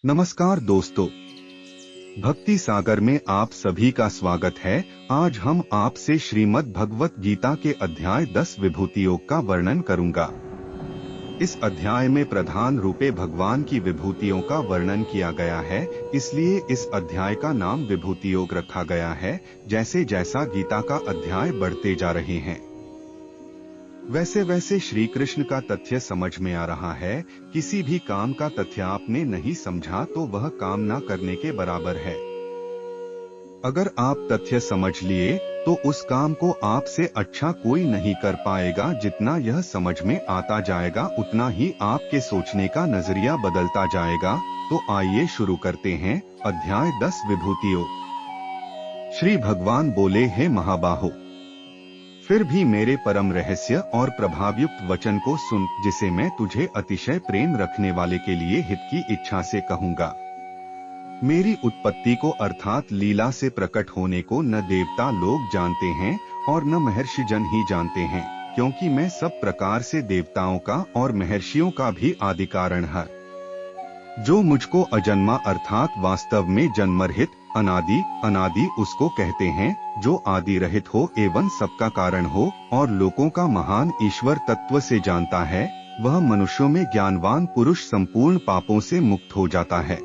नमस्कार दोस्तों, भक्ति सागर में आप सभी का स्वागत है। आज हम आपसे श्रीमद् भगवत गीता के अध्याय 10 विभूति योग का वर्णन करूंगा। इस अध्याय में प्रधान रूपे भगवान की विभूतियों का वर्णन किया गया है, इसलिए इस अध्याय का नाम विभूति योग रखा गया है। जैसे जैसा गीता का अध्याय बढ़ते जा रहे हैं, वैसे वैसे श्री कृष्ण का तथ्य समझ में आ रहा है। किसी भी काम का तथ्य आपने नहीं समझा तो वह काम ना करने के बराबर है। अगर आप तथ्य समझ लिए तो उस काम को आपसे अच्छा कोई नहीं कर पाएगा। जितना यह समझ में आता जाएगा उतना ही आपके सोचने का नजरिया बदलता जाएगा। तो आइए शुरू करते हैं अध्याय 10 विभूतियों। श्री भगवान बोले, हे महाबाहो, फिर भी मेरे परम रहस्य और प्रभावयुक्त वचन को सुन, जिसे मैं तुझे अतिशय प्रेम रखने वाले के लिए हित की इच्छा से कहूँगा। मेरी उत्पत्ति को अर्थात लीला से प्रकट होने को न देवता लोग जानते हैं और न महर्षि जन ही जानते हैं, क्योंकि मैं सब प्रकार से देवताओं का और महर्षियों का भी आदि कारण है। जो मुझको अजन्मा अर्थात वास्तव में जन्मरहित अनादि उसको कहते हैं, जो आदि रहित हो एवं सबका कारण हो और लोगों का महान ईश्वर तत्व से जानता है। वह मनुष्यों में ज्ञानवान पुरुष संपूर्ण पापों से मुक्त हो जाता है।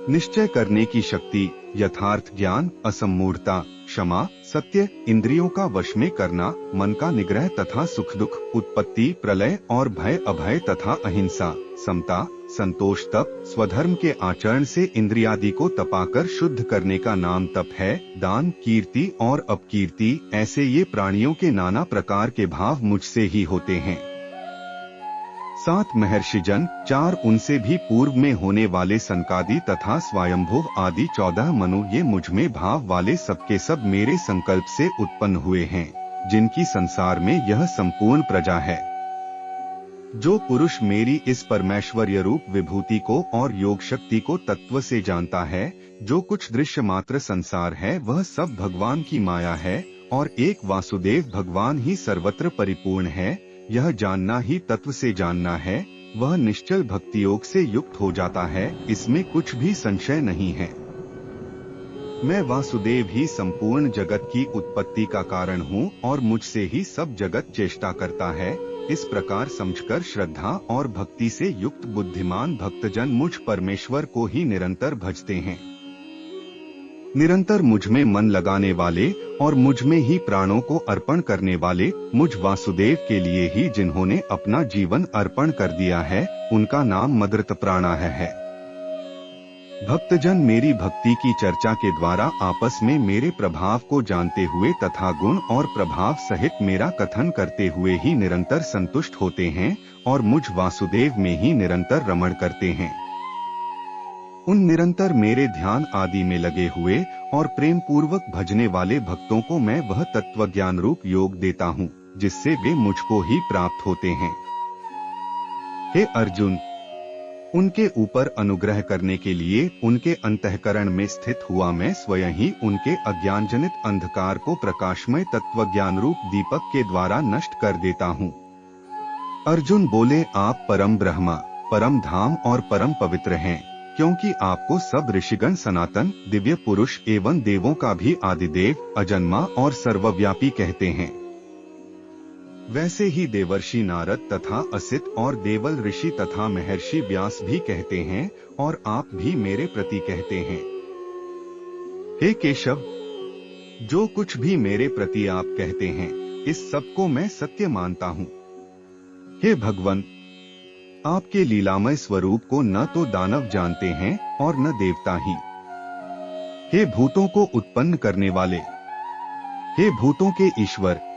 निश्चय करने की शक्ति, यथार्थ ज्ञान, असम्मूढ़ता, क्षमा, सत्य, इंद्रियों का वश में करना, मन का निग्रह तथा सुख दुख, उत्पत्ति प्रलय और भय अभय तथा अहिंसा, समता, संतोष, तप, स्वधर्म के आचरण से इंद्रियादि को तपाकर शुद्ध करने का नाम तप है। दान, कीर्ति और अपकीर्ति, ऐसे ये प्राणियों के नाना प्रकार के भाव मुझसे ही होते हैं। 7 महर्षि जन, 4 उनसे भी पूर्व में होने वाले सनकादि तथा स्वयंभुव आदि 14 मनु, ये मुझ में भाव वाले सबके सब मेरे संकल्प से उत्पन्न हुए हैं, जिनकी संसार में यह संपूर्ण प्रजा है। जो पुरुष मेरी इस परमेश्वर्य रूप विभूति को और योग शक्ति को तत्व से जानता है, जो कुछ दृश्य मात्र संसार है वह सब भगवान की माया है और एक वासुदेव भगवान ही सर्वत्र परिपूर्ण है, यह जानना ही तत्व से जानना है, वह निश्चल भक्ति योग से युक्त हो जाता है। इसमें कुछ भी संशय नहीं है। मैं वासुदेव ही संपूर्ण जगत की उत्पत्ति का कारण हूँ और मुझसे ही सब जगत चेष्टा करता है। इस प्रकार समझकर श्रद्धा और भक्ति से युक्त बुद्धिमान भक्तजन मुझ परमेश्वर को ही निरंतर भजते हैं। निरंतर मुझ में मन लगाने वाले और मुझ में ही प्राणों को अर्पण करने वाले, मुझ वासुदेव के लिए ही जिन्होंने अपना जीवन अर्पण कर दिया है, उनका नाम मद्रत प्राणा है। भक्तजन मेरी भक्ति की चर्चा के द्वारा आपस में मेरे प्रभाव को जानते हुए तथा गुण और प्रभाव सहित मेरा कथन करते हुए ही निरंतर संतुष्ट होते हैं और मुझ वासुदेव में ही निरंतर रमण करते हैं। उन निरंतर मेरे ध्यान आदि में लगे हुए और प्रेम पूर्वक भजने वाले भक्तों को मैं वह तत्व ज्ञान रूप योग देता हूँ, जिससे वे मुझको ही प्राप्त होते हैं। हे अर्जुन, उनके ऊपर अनुग्रह करने के लिए उनके अंतःकरण में स्थित हुआ मैं स्वयं ही उनके अज्ञानजनित अंधकार को प्रकाशमय तत्व ज्ञान रूप दीपक के द्वारा नष्ट कर देता हूँ। अर्जुन बोले, आप परम ब्रह्मा, परम धाम और परम पवित्र हैं, क्योंकि आपको सब ऋषिगण सनातन, दिव्य पुरुष एवं देवों का भी आदिदेव, अजन्मा और सर्वव्यापी कहते हैं। वैसे ही देवर्षि नारद तथा असित और देवल ऋषि तथा महर्षि व्यास भी कहते हैं और आप भी मेरे प्रति कहते हैं। हे केशव, जो कुछ भी मेरे प्रति आप कहते हैं, इस सब को मैं सत्य मानता हूँ। हे भगवन, आपके लीलामय स्वरूप को न तो दानव जानते हैं और न देवता ही। हे भूतों को उत्पन्न करने वाले, हे भूतों के ईश्वर,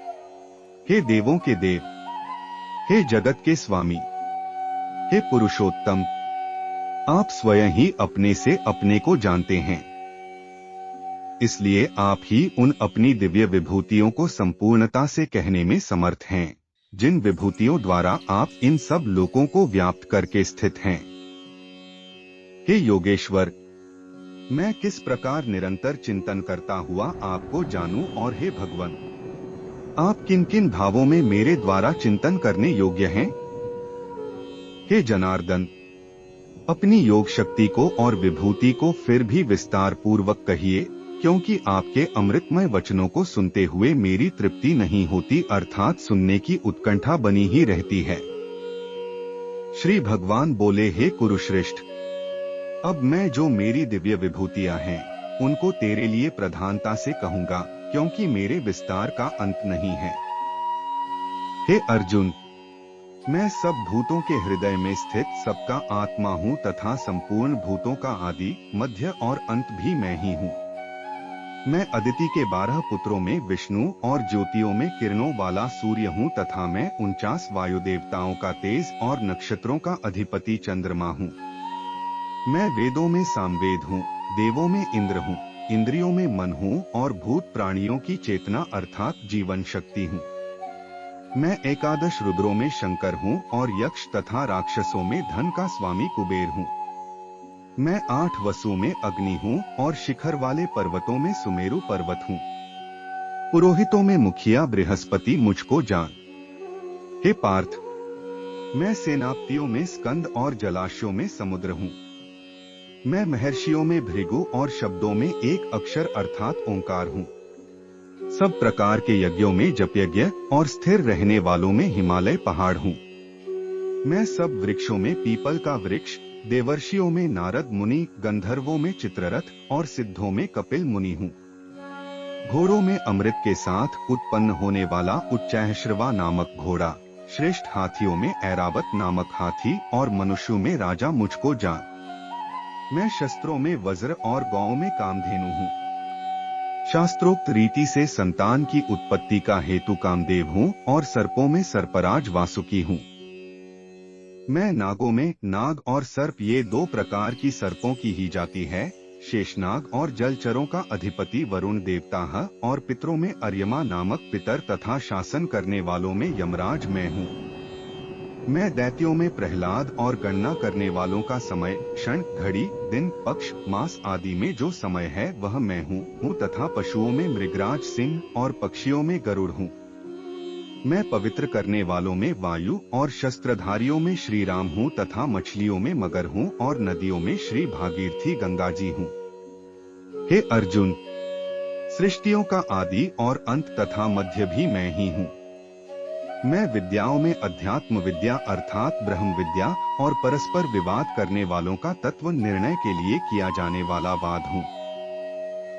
हे देवों के देव, हे जगत के स्वामी, हे पुरुषोत्तम, आप स्वयं ही अपने से अपने को जानते हैं। इसलिए आप ही उन अपनी दिव्य विभूतियों को संपूर्णता से कहने में समर्थ हैं, जिन विभूतियों द्वारा आप इन सब लोकों को व्याप्त करके स्थित हैं। हे योगेश्वर, मैं किस प्रकार निरंतर चिंतन करता हुआ आपको जानूं, और हे भगवन, आप किन किन भावों में मेरे द्वारा चिंतन करने योग्य हैं। हे जनार्दन, अपनी योग शक्ति को और विभूति को फिर भी विस्तार पूर्वक कहिए, क्योंकि आपके अमृतमय वचनों को सुनते हुए मेरी तृप्ति नहीं होती, अर्थात सुनने की उत्कंठा बनी ही रहती है। श्री भगवान बोले, हे कुरुश्रेष्ठ, अब मैं जो मेरी दिव्य विभूतियां हैं उनको तेरे लिए प्रधानता से कहूंगा, क्योंकि मेरे विस्तार का अंत नहीं है। हे अर्जुन, मैं सब भूतों के हृदय में स्थित सबका आत्मा हूँ तथा संपूर्ण भूतों का आदि, मध्य और अंत भी मैं ही हूँ। मैं अदिति के 12 पुत्रों में विष्णु और ज्योतियों में किरणों वाला सूर्य हूँ तथा मैं 49 वायु देवताओं का तेज और नक्षत्रों का अधिपति चंद्रमा हूँ। मैं वेदों में सामवेद हूँ, देवों में इंद्र हूँ, इंद्रियों में मन हूँ और भूत प्राणियों की चेतना अर्थात जीवन शक्ति हूँ। मैं 11 रुद्रों में शंकर हूँ और यक्ष तथा राक्षसों में धन का स्वामी कुबेर हूँ। मैं 8 वसुओं में अग्नि हूँ और शिखर वाले पर्वतों में सुमेरु पर्वत हूँ। पुरोहितों में मुखिया बृहस्पति मुझको जान। हे पार्थ, मैं सेनापतियों में स्कंद और जलाशयों में समुद्र हूँ। मैं महर्षियों में भृगु और शब्दों में एक अक्षर अर्थात ओंकार हूँ। सब प्रकार के यज्ञों में जपयज्ञ और स्थिर रहने वालों में हिमालय पहाड़ हूँ। मैं सब वृक्षों में पीपल का वृक्ष, देवर्षियों में नारद मुनि, गंधर्वों में चित्ररथ और सिद्धों में कपिल मुनि हूँ। घोड़ों में अमृत के साथ उत्पन्न होने वाला उच्चैःश्रवा नामक घोड़ा, श्रेष्ठ हाथियों में ऐरावत नामक हाथी और मनुष्यों में राजा मुझको जान। मैं शस्त्रों में वज्र और गौओं में कामधेनु हूँ। शास्त्रोक्त रीति से संतान की उत्पत्ति का हेतु कामदेव हूँ और सर्पों में सर्पराज वासुकी हूँ। मैं नागों में नाग और सर्प, ये 2 प्रकार की सर्पों की ही जाति है, शेषनाग और जलचरों का अधिपति वरुण देवता है और पितरों में अर्यमा नामक पितर तथा शासन करने वालों में यमराज मैं हूँ। मैं दैत्यों में प्रहलाद और गणना करने वालों का समय, क्षण, घड़ी, दिन, पक्ष, मास आदि में जो समय है वह मैं हूँ तथा पशुओं में मृगराज सिंह और पक्षियों में गरुड़ हूँ। मैं पवित्र करने वालों में वायु और शस्त्रधारियों में श्री राम हूँ तथा मछलियों में मगर हूँ और नदियों में श्री भागीरथी गंगा जी हूँ। हे अर्जुन, सृष्टियों का आदि और अंत तथा मध्य भी मैं ही हूँ। मैं विद्याओं में अध्यात्म विद्या अर्थात ब्रह्म विद्या और परस्पर विवाद करने वालों का तत्व निर्णय के लिए किया जाने वाला वाद हूँ।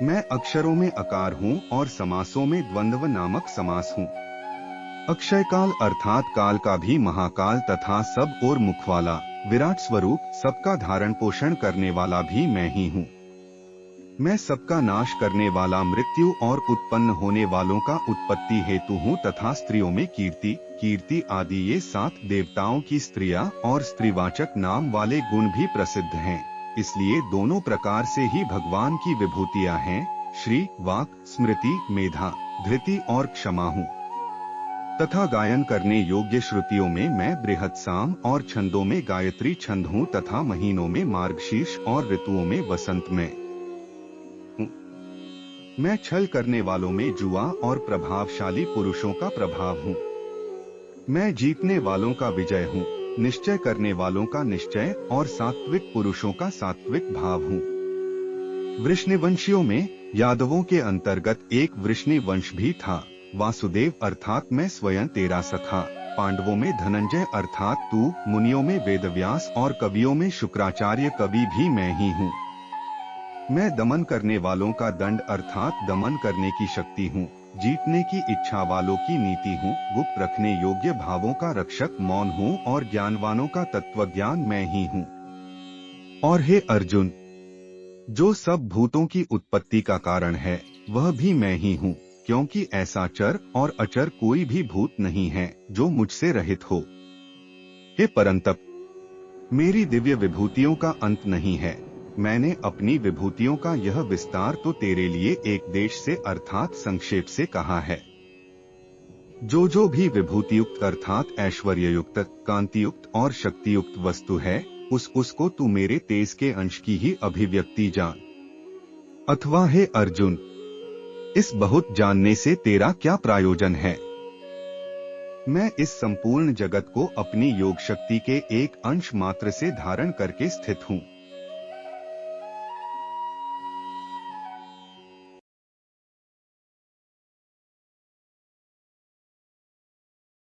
मैं अक्षरों में अकार हूँ और समासों में द्वंद्व नामक समास हूँ। अक्षय काल अर्थात काल का भी महाकाल तथा सब और मुख वाला विराट स्वरूप, सबका धारण पोषण करने वाला भी मैं ही हूँ। मैं सबका नाश करने वाला, मृत्यु और उत्पन्न होने वालों का उत्पत्ति हेतु हूँ तथा स्त्रियों में कीर्ति, कीर्ति आदि ये 7 देवताओं की स्त्रियां और स्त्रीवाचक नाम वाले गुण भी प्रसिद्ध हैं। इसलिए दोनों प्रकार से ही भगवान की विभूतियां हैं, श्री, वाक, स्मृति, मेधा, धृति और क्षमा हूँ। तथा गायन करने योग्य श्रुतियों में मैं बृहत्साम और छंदों में गायत्री छंद हूँ तथा महीनों में मार्गशीर्ष और ऋतुओं में वसंत में। मैं छल करने वालों में जुआ और प्रभावशाली पुरुषों का प्रभाव हूँ। मैं जीतने वालों का विजय हूँ, निश्चय करने वालों का निश्चय और सात्विक पुरुषों का सात्विक भाव हूँ। वृष्णिवंशियों में यादवों के अंतर्गत एक वृष्णिवंश भी था। वासुदेव अर्थात मैं स्वयं तेरा सखा। पांडवों में धनंजय अर्थात तू, मुनियों में वेदव्यास और कवियों में शुक्राचार्य कवि भी मैं ही हूँ। मैं दमन करने वालों का दंड अर्थात दमन करने की शक्ति हूँ, जीतने की इच्छा वालों की नीति हूँ, गुप्त रखने योग्य भावों का रक्षक मौन हूँ और ज्ञानवानों का तत्वज्ञान मैं ही हूँ। और हे अर्जुन, जो सब भूतों की उत्पत्ति का कारण है वह भी मैं ही हूँ, क्योंकि ऐसा चर और अचर कोई भी भूत नहीं है जो मुझसे रहित हो। हे परंतप, मेरी दिव्य विभूतियों का अंत नहीं है। मैंने अपनी विभूतियों का यह विस्तार तो तेरे लिए एक देश से अर्थात संक्षेप से कहा है। जो भी विभूतियुक्त अर्थात ऐश्वर्ययुक्त, कांतियुक्त और शक्तियुक्त वस्तु है उसको तू मेरे तेज के अंश की ही अभिव्यक्ति जान। अथवा हे अर्जुन, इस बहुत जानने से तेरा क्या प्रयोजन है? मैं इस संपूर्ण जगत को अपनी योग शक्ति के एक अंश मात्र से धारण करके स्थित हूँ।